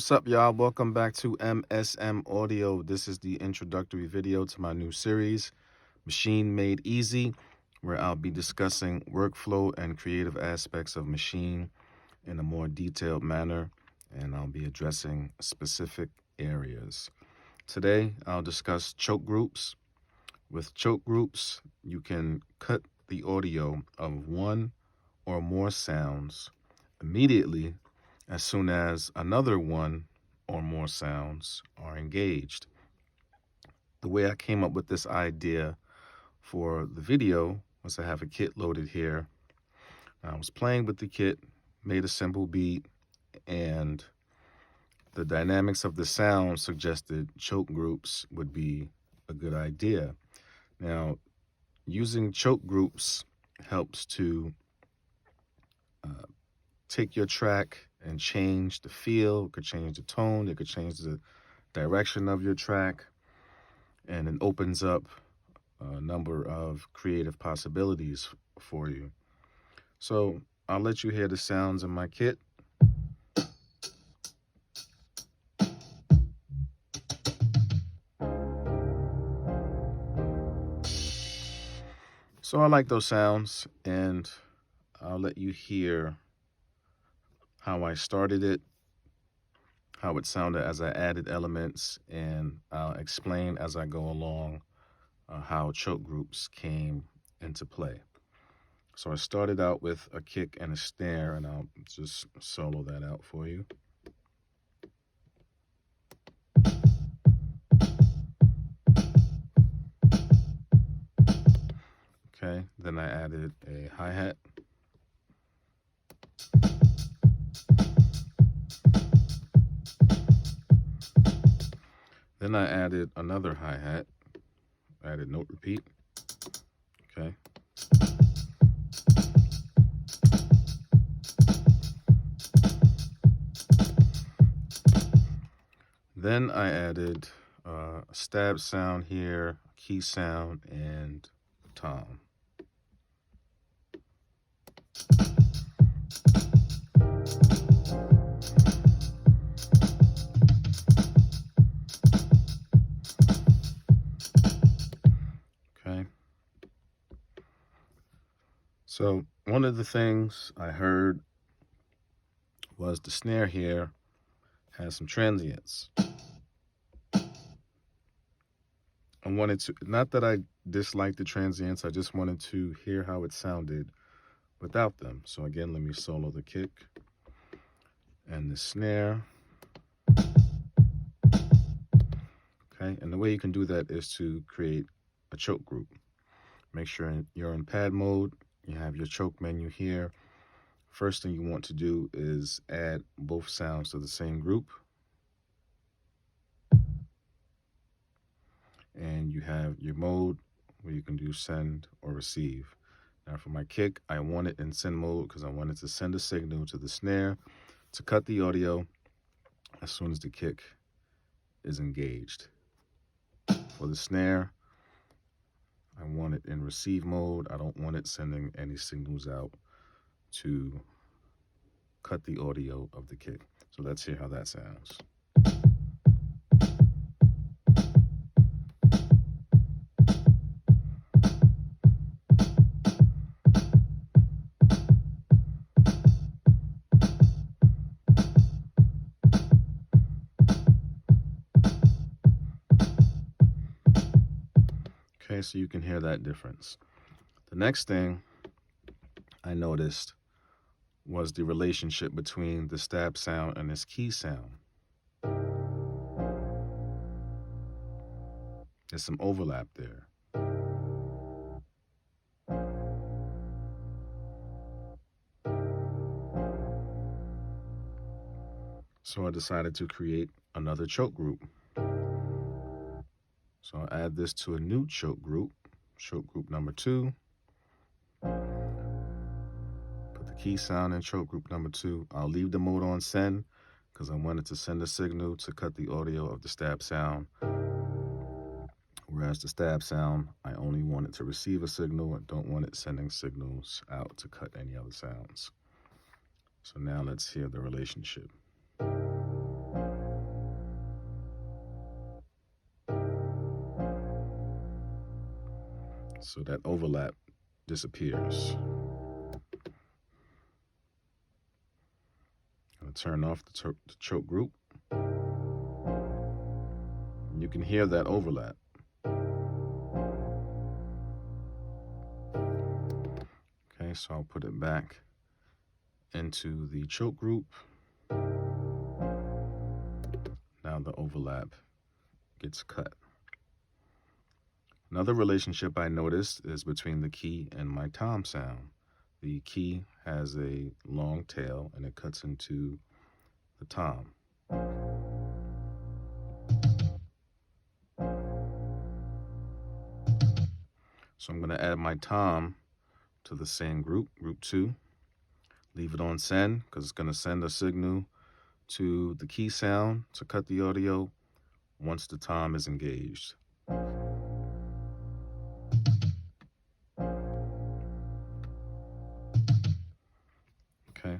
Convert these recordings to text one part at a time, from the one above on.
What's up, y'all? Welcome back to MSM Audio. This is the introductory video to my new series, Machine Made Easy, where I'll be discussing workflow and creative aspects of Machine in a more detailed manner, and I'll be addressing specific areas. Today, I'll discuss choke groups. With choke groups, you can cut the audio of one or more sounds immediately as soon as another one or more sounds are engaged. The way I came up with this idea for the video was I have a kit loaded here. I was playing with the kit, made a simple beat, and the dynamics of the sound suggested choke groups would be a good idea. Now, using choke groups helps to take your track and change the feel. It could change the tone. It could change the direction of your track. And it opens up a number of creative possibilities for you. So I'll let you hear the sounds in my kit. So I like those sounds, and I'll let you hear how I started it, how it sounded as I added elements, and I'll explain as I go along how choke groups came into play. So I started out with a kick and a snare, and I'll just solo that out for you. Okay, then I added a hi-hat. Then I added another hi-hat, added note repeat, okay. Then I added a stab sound here, key sound, and tom. Okay. So one of the things I heard was the snare here has some transients. I wanted to, not that I disliked the transients, I just wanted to hear how it sounded without them. So again, let me solo the kick and the snare. Okay, and the way you can do that is to create a choke group. Make sure you're in pad mode, you have your choke menu here. First thing you want to do is add both sounds to the same group. And you have your mode where you can do send or receive. Now for my kick, I want it in send mode because I wanted to send a signal to the snare to cut the audio as soon as the kick is engaged. For the snare, I want it in receive mode. I don't want it sending any signals out to cut the audio of the kick. So let's hear how that sounds. Okay, so you can hear that difference. The next thing I noticed was the relationship between the stab sound and this key sound. There's some overlap there. So I decided to create another choke group. So I'll add this to a new choke group number 2. Put the key sound in choke group number 2. I'll leave the mode on send because I wanted to send a signal to cut the audio of the stab sound. Whereas the stab sound, I only want it to receive a signal. I don't want it sending signals out to cut any other sounds. So now let's hear the relationship. so that overlap disappears. I'm going to turn off the choke group. You can hear that overlap. Okay, so I'll put it back into the choke group. Now the overlap gets cut. Another relationship I noticed is between the key and my tom sound. The key has a long tail and it cuts into the tom. So I'm going to add my tom to the same group, group 2. Leave it on send because it's going to send a signal to the key sound to cut the audio once the tom is engaged. Okay.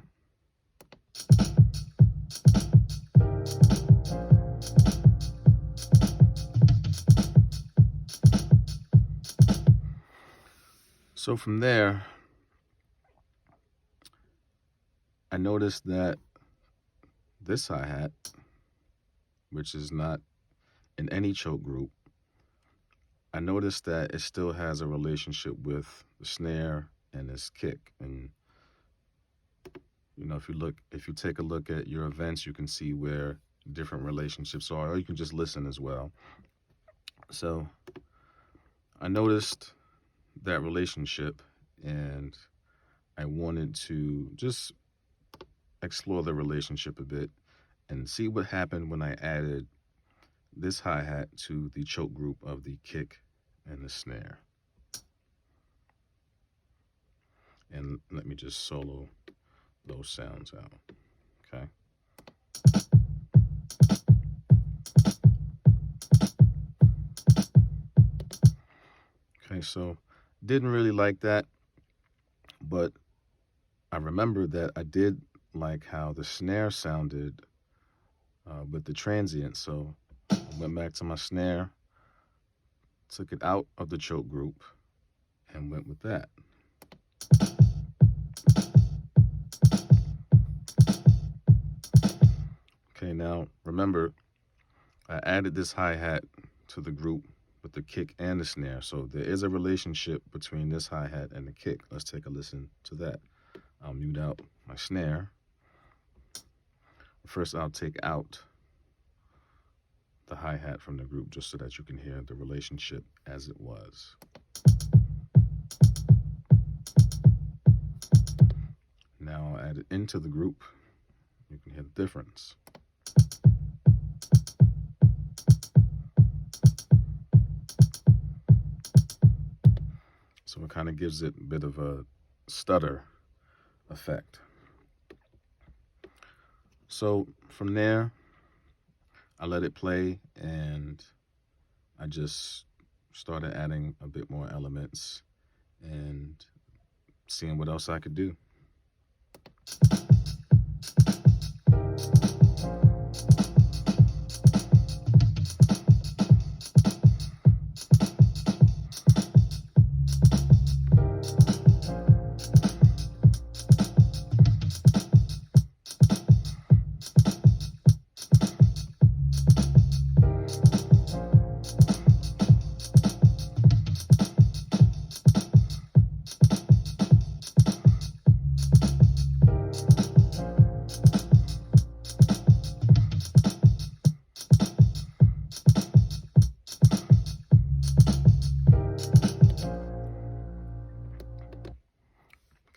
So from there, I noticed that this hi-hat, which is not in any choke group, I noticed that it still has a relationship with the snare and this kick. And you know, if you take a look at your events, you can see where different relationships are, or you can just listen as well. So I noticed that relationship, and I wanted to just explore the relationship a bit and see what happened when I added this hi-hat to the choke group of the kick and the snare. And let me just solo those sounds out. Okay. Okay, so didn't really like that, but I remembered that I did like how the snare sounded with the transient. So I went back to my snare, took it out of the choke group, and went with that. Okay, now remember, I added this hi-hat to the group with the kick and the snare. So there is a relationship between this hi-hat and the kick. Let's take a listen to that. I'll mute out my snare. First, I'll take out the hi-hat from the group just so that you can hear the relationship as it was. Now I'll add it into the group. You can hear the difference. So it kind of gives it a bit of a stutter effect. So from there, I let it play and I just started adding a bit more elements and seeing what else I could do.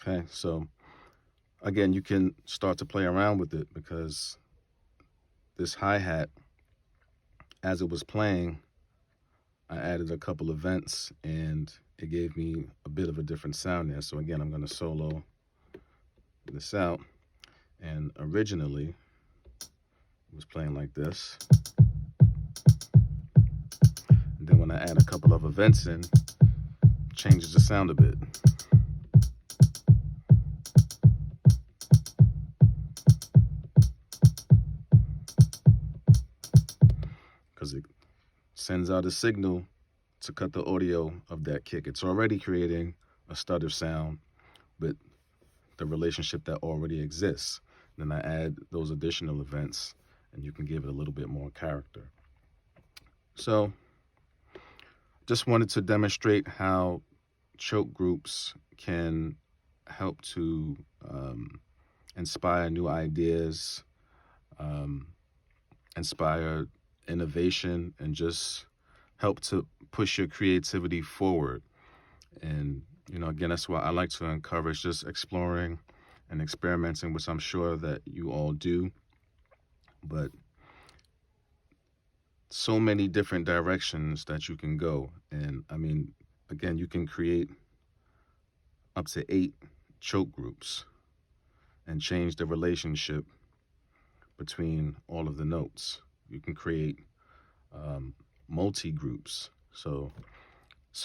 Okay, so again, you can start to play around with it because this hi-hat, as it was playing, I added a couple of vents and it gave me a bit of a different sound there. So again, I'm going to solo this out. And originally, it was playing like this. And then when I add a couple of events in, it changes the sound a bit. Because it sends out a signal to cut the audio of that kick. It's already creating a stutter sound with the relationship that already exists. Then I add those additional events, and you can give it a little bit more character. So just wanted to demonstrate how choke groups can help to inspire new ideas, inspire innovation, and just help to push your creativity forward. And, again, that's why I like to encourage just exploring and experimenting, which I'm sure that you all do. But so many different directions that you can go. And I mean, again, you can create up to 8 choke groups and change the relationship between all of the notes. You can create multi-groups. So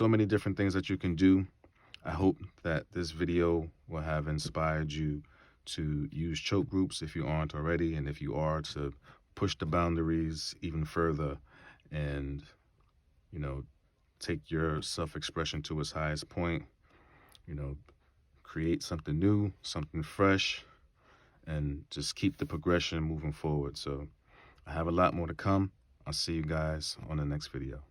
many different things that you can do. I hope that this video will have inspired you to use choke groups if you aren't already, and if you are, to push the boundaries even further and, take your self-expression to its highest point, create something new, something fresh, and just keep the progression moving forward. So I have a lot more to come. I'll see you guys on the next video.